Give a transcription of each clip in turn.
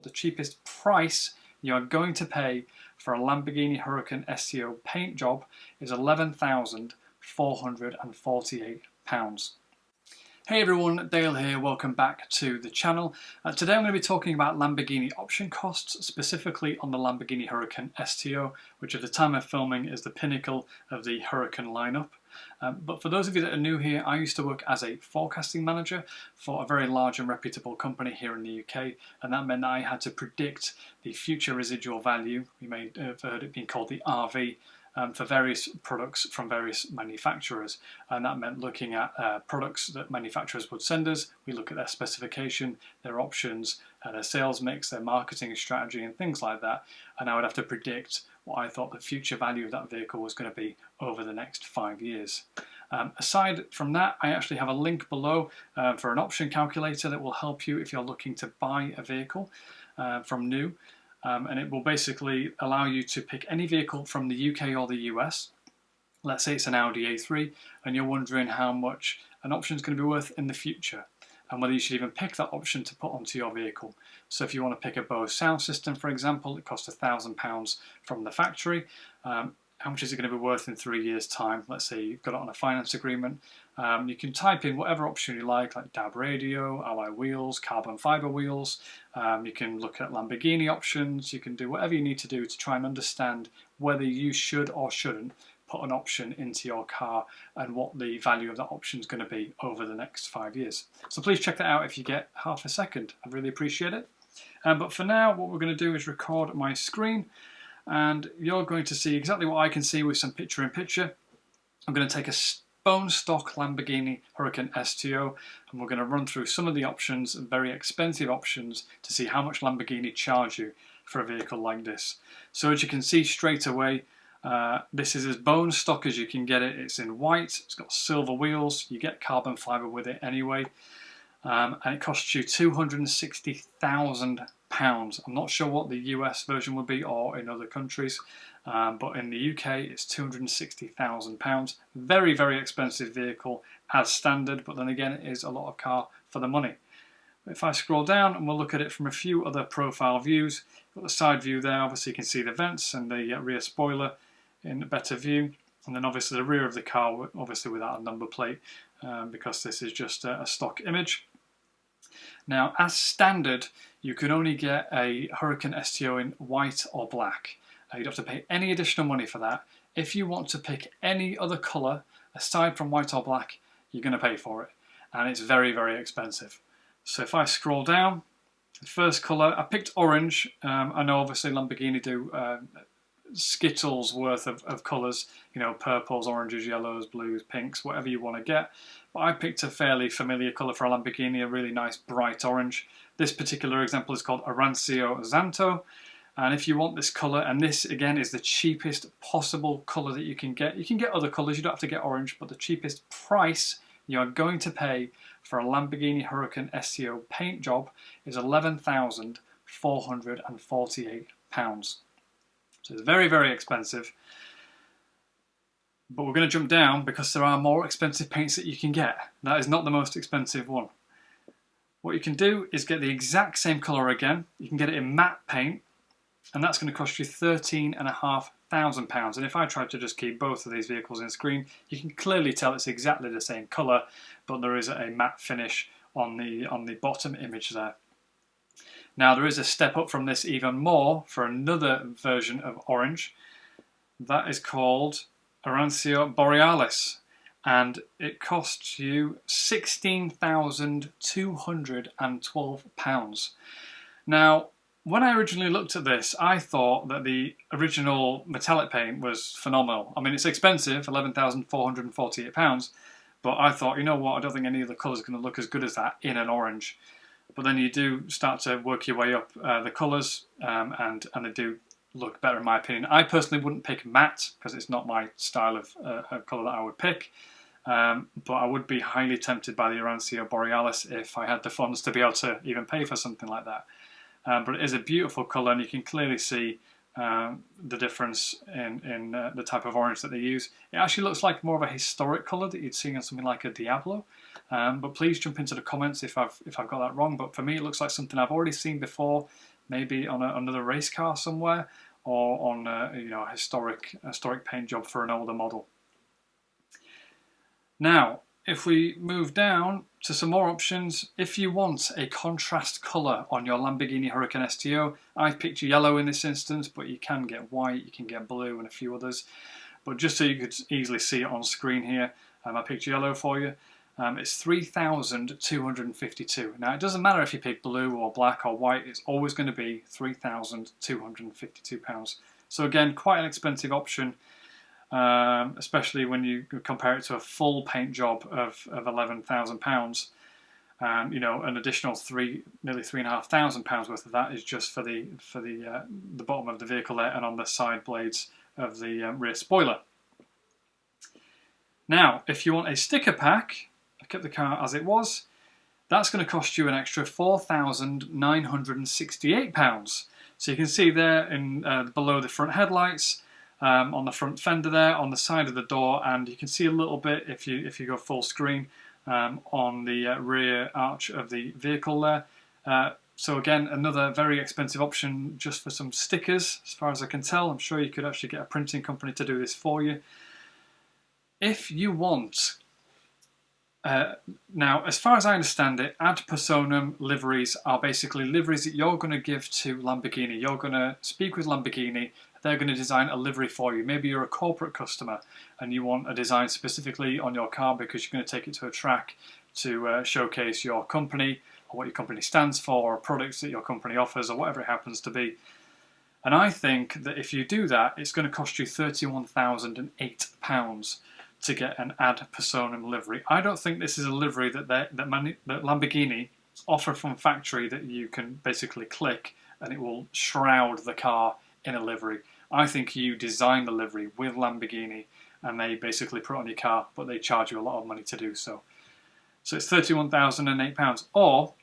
The cheapest price you are going to pay for a Lamborghini Huracan STO paint job is £11,448. Hey everyone, Dale here, welcome back to the channel. Today I'm going to be talking about Lamborghini option costs, specifically on the Lamborghini Huracan STO, which at the time of filming is the pinnacle of the Huracan lineup. But for those of you that are new here, I used to work as a forecasting manager for a very large and reputable company here in the UK, and that meant that I had to predict the future residual value, you may have heard it being called the RV, for various products from various manufacturers, and that meant looking at products that manufacturers would send us. We look at their specification, their options, their sales mix, their marketing strategy and things like that, and I would have to predict what I thought the future value of that vehicle was going to be over the next 5 years. Aside from that, I actually have a link below for an option calculator that will help you if you're looking to buy a vehicle from new. And it will basically allow you to pick any vehicle from the UK or the US. Let's say it's an Audi A3 and you're wondering how much an option is going to be worth in the future and whether you should even pick that option to put onto your vehicle. So if you want to pick a Bose sound system, for example, it costs £1,000 from the factory. How much is it going to be worth in 3 years' time? Let's say you've got it on a finance agreement. You can type in whatever option you like DAB radio, alloy wheels, carbon fibre wheels. You can look at Lamborghini options. You can do whatever you need to do to try and understand whether you should or shouldn't put an option into your car and what the value of that option is going to be over the next 5 years. So please check that out if you get half a second. I'd really appreciate it. But for now, what we're going to do is record my screen, and you're going to see exactly what I can see with some picture-in-picture. I'm going to take a bone stock Lamborghini Huracan STO, and we're going to run through some of the options, very expensive options, to see how much Lamborghini charge you for a vehicle like this. So as you can see straight away, this is as bone stock as you can get it. It's in white, it's got silver wheels, you get carbon fibre with it anyway, and it costs you £260,000. I'm not sure what the US version would be or in other countries, but in the UK it's £260,000. Very, very expensive vehicle as standard, but then again it is a lot of car for the money. If I scroll down and we'll look at it from a few other profile views, got the side view there, obviously you can see the vents and the rear spoiler in a better view, and then obviously the rear of the car, obviously without a number plate, because this is just a stock image. Now, as standard, you can only get a Huracan STO in white or black. You'd have to pay any additional money for that. If you want to pick any other colour aside from white or black, you're going to pay for it, and it's very, very expensive. So if I scroll down, the first colour, I picked orange. I know obviously Lamborghini do Skittles worth of colours, you know, purples, oranges, yellows, blues, pinks, whatever you want to get. But I picked a fairly familiar colour for a Lamborghini, a really nice bright orange. This particular example is called Arancio Xanto. And if you want this colour, and this again is the cheapest possible colour that you can get other colours, you don't have to get orange, but the cheapest price you are going to pay for a Lamborghini Huracan STO paint job is £11,448. So it's very, very expensive. But we're going to jump down because there are more expensive paints that you can get. That is not the most expensive one. What you can do is get the exact same colour again. You can get it in matte paint, and that's going to cost you £13,500. And if I try to just keep both of these vehicles in screen, you can clearly tell it's exactly the same colour, but there is a matte finish on the bottom image there. Now there is a step up from this even more for another version of orange. That is called Arancio Borealis, and it costs you £16,212. Now, when I originally looked at this, I thought that the original metallic paint was phenomenal. I mean, it's expensive, £11,448, but I thought, you know what, I don't think any of the colours are going to look as good as that in an orange. But then you do start to work your way up the colours, and they do look better in my opinion. I personally wouldn't pick matte because it's not my style of colour that I would pick, but I would be highly tempted by the Arancio Borealis if I had the funds to be able to even pay for something like that. But it is a beautiful colour, and you can clearly see the difference in the type of orange that they use. It actually looks like more of a historic colour that you'd see on something like a Diablo. But please jump into the comments if I've got that wrong. But for me, it looks like something I've already seen before, maybe on another race car somewhere, or on a, a historic paint job for an older model. Now, if we move down to some more options, if you want a contrast colour on your Lamborghini Huracan STO, I've picked yellow in this instance, but you can get white, you can get blue and a few others. But just so you could easily see it on screen here, I picked yellow for you. It's $3,252. Now, it doesn't matter if you pick blue or black or white, it's always going to be £3,252. So again, quite an expensive option, especially when you compare it to a full paint job of £11,000. An additional nearly £3,500 worth of that is just for the bottom of the vehicle there and on the side blades of the rear spoiler. Now, if you want a sticker pack, I kept the car as it was, that's going to cost you an extra £4,968. So you can see there in below the front headlights, on the front fender there, on the side of the door, and you can see a little bit if you go full screen on the rear arch of the vehicle there. So again, another very expensive option just for some stickers, as far as I can tell. I'm sure you could actually get a printing company to do this for you. If you want, now as far as I understand it, ad personam liveries are basically liveries that you're going to give to Lamborghini. You're going to speak with Lamborghini, they're going to design a livery for you. Maybe you're a corporate customer and you want a design specifically on your car because you're going to take it to a track to showcase your company or what your company stands for or products that your company offers or whatever it happens to be. And I think that if you do that, it's going to cost you £31,008 to get an ad personam livery. I don't think this is a livery that Lamborghini offer from factory that you can basically click and it will shroud the car in a livery. I think you design the livery with Lamborghini and they basically put it on your car, but they charge you a lot of money to do so. So it's £31,008, or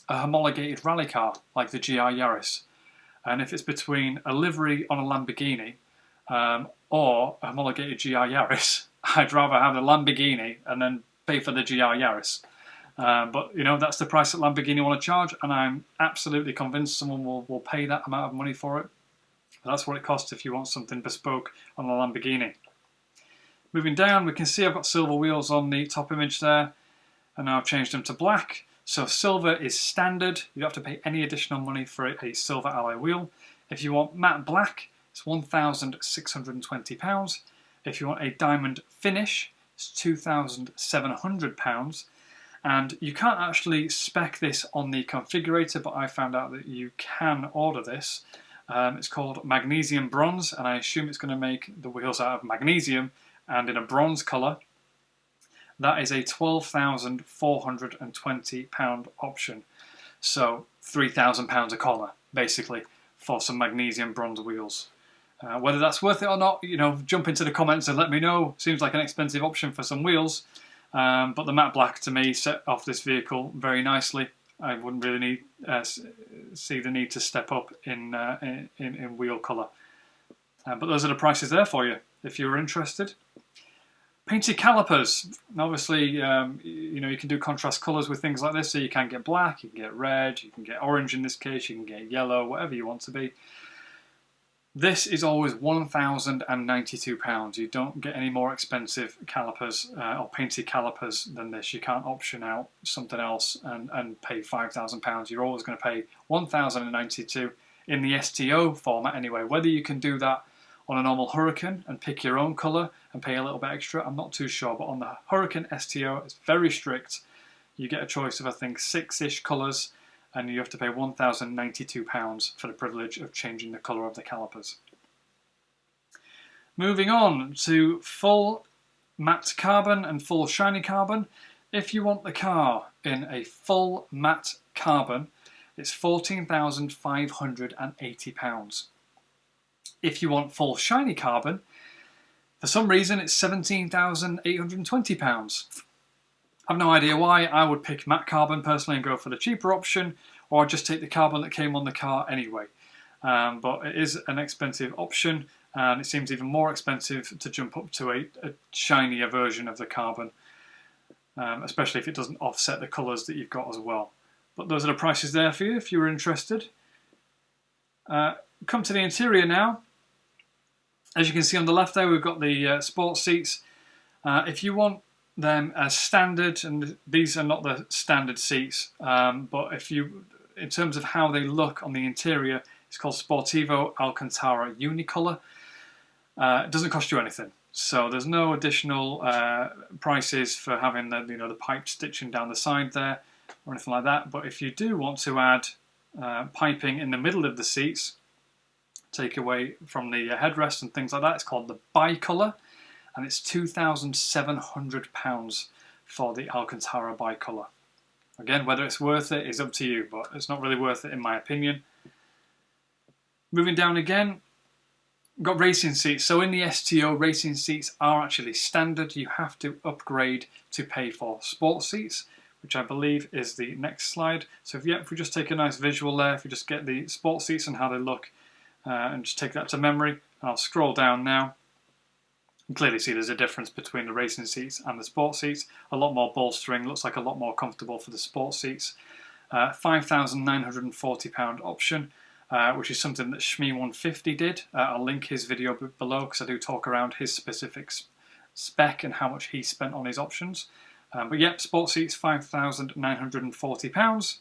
a homologated rally car like the GR Yaris. And if it's between a livery on a Lamborghini or a homologated GR Yaris, I'd rather have the Lamborghini and then pay for the GR Yaris. But that's the price that Lamborghini want to charge, and I'm absolutely convinced someone will pay that amount of money for it. That's what it costs if you want something bespoke on a Lamborghini. Moving down, we can see I've got silver wheels on the top image there, and now I've changed them to black. So silver is standard. You don't have to pay any additional money for a silver alloy wheel. If you want matte black, it's £1,620. If you want a diamond finish, it's £2,700. And you can't actually spec this on the configurator, but I found out that you can order this. It's called magnesium bronze, and I assume it's going to make the wheels out of magnesium and in a bronze colour. That is a £12,420 option. So £3,000 a collar, basically, for some magnesium bronze wheels. Whether that's worth it or not, jump into the comments and let me know. Seems like an expensive option for some wheels, but the matte black to me set off this vehicle very nicely. I wouldn't really see the need to step up in wheel colour. But those are the prices there for you if you're interested. Painted calipers. Obviously, you can do contrast colours with things like this. So you can get black, you can get red, you can get orange in this case, you can get yellow, whatever you want to be. This is always £1,092. You don't get any more expensive calipers or painted calipers than this. You can't option out something else and pay £5,000. You're always going to pay £1,092 in the STO format anyway. Whether you can do that on a normal Huracan and pick your own colour and pay a little bit extra, I'm not too sure. But on the Huracan STO, it's very strict. You get a choice of, I think, 6-ish colours, and you have to pay £1,092 for the privilege of changing the colour of the calipers. Moving on to full matte carbon and full shiny carbon. If you want the car in a full matte carbon, it's £14,580. If you want full shiny carbon, for some reason it's £17,820. I've no idea why. I would pick matte carbon personally and go for the cheaper option, or just take the carbon that came on the car anyway. But it is an expensive option, and it seems even more expensive to jump up to a shinier version of the carbon, especially if it doesn't offset the colours that you've got as well. But those are the prices there for you if you're interested. Come to the interior now. As you can see on the left there, we've got the sports seats. If you want them as standard, and these are not the standard seats, but if you, in terms of how they look on the interior, it's called Sportivo Alcantara Unicolor. It doesn't cost you anything, so there's no additional prices for having the the pipe stitching down the side there or anything like that. But if you do want to add piping in the middle of the seats, take away from the headrest and things like that, it's called the bicolor, and it's £2,700 for the Alcantara bicolor. Again, whether it's worth it is up to you, but it's not really worth it in my opinion. Moving down again, got racing seats. So in the STO, racing seats are actually standard. You have to upgrade to pay for sports seats, which I believe is the next slide. So if we just take a nice visual there, if we just get the sports seats and how they look, and just take that to memory, and I'll scroll down now. You can clearly see there's a difference between the racing seats and the sports seats. A lot more bolstering, looks like a lot more comfortable for the sports seats. £5,940 option, which is something that Shmee150 did. I'll link his video below because I do talk around his specific spec and how much he spent on his options. But yeah, sports seats, £5,940.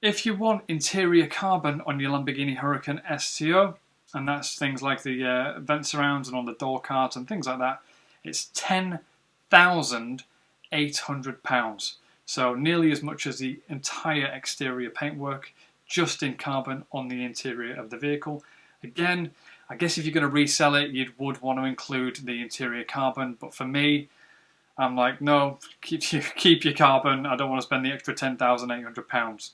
If you want interior carbon on your Lamborghini Huracan STO, and that's things like the vent surrounds and on the door cards and things like that, it's £10,800. So nearly as much as the entire exterior paintwork just in carbon on the interior of the vehicle. Again, I guess if you're going to resell it, you would want to include the interior carbon, but for me, I'm like, no, keep your carbon. I don't want to spend the extra £10,800.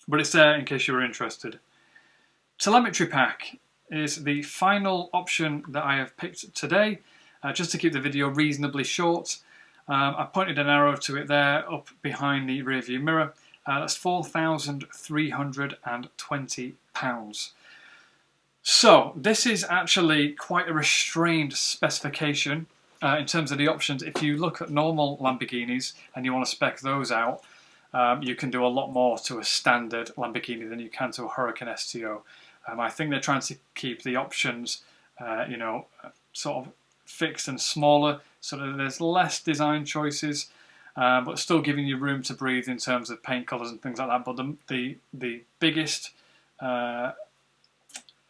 But it's there in case you were interested. Telemetry Pack is the final option that I have picked today, just to keep the video reasonably short. I pointed an arrow to it there, up behind the rear view mirror. That's £4,320. So this is actually quite a restrained specification in terms of the options. If you look at normal Lamborghinis and you want to spec those out, you can do a lot more to a standard Lamborghini than you can to a Huracan STO. I think they're trying to keep the options, sort of fixed and smaller, so that there's less design choices, but still giving you room to breathe in terms of paint colours and things like that. But the biggest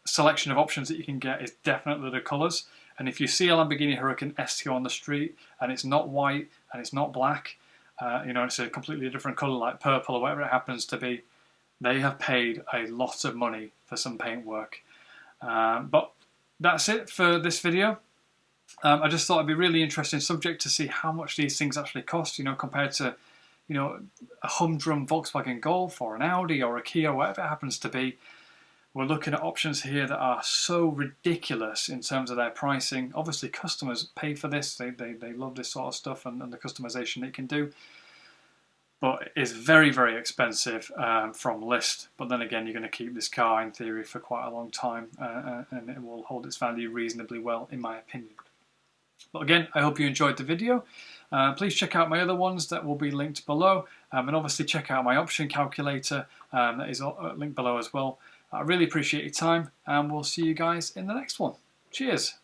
selection of options that you can get is definitely the colours. And if you see a Lamborghini Huracan STO on the street and it's not white and it's not black, it's a completely different colour like purple or whatever it happens to be, they have paid a lot of money for some paint work. But that's it for this video. I just thought it'd be a really interesting subject to see how much these things actually cost, compared to, a humdrum Volkswagen Golf or an Audi or a Kia, whatever it happens to be. We're looking at options here that are so ridiculous in terms of their pricing. Obviously, customers pay for this. They love this sort of stuff and the customization it can do. But it's very, very expensive from list. But then again, you're going to keep this car, in theory, for quite a long time. And it will hold its value reasonably well, in my opinion. But again, I hope you enjoyed the video. Please check out my other ones that will be linked below. And obviously check out my option calculator that is linked below as well. I really appreciate your time, and we'll see you guys in the next one. Cheers!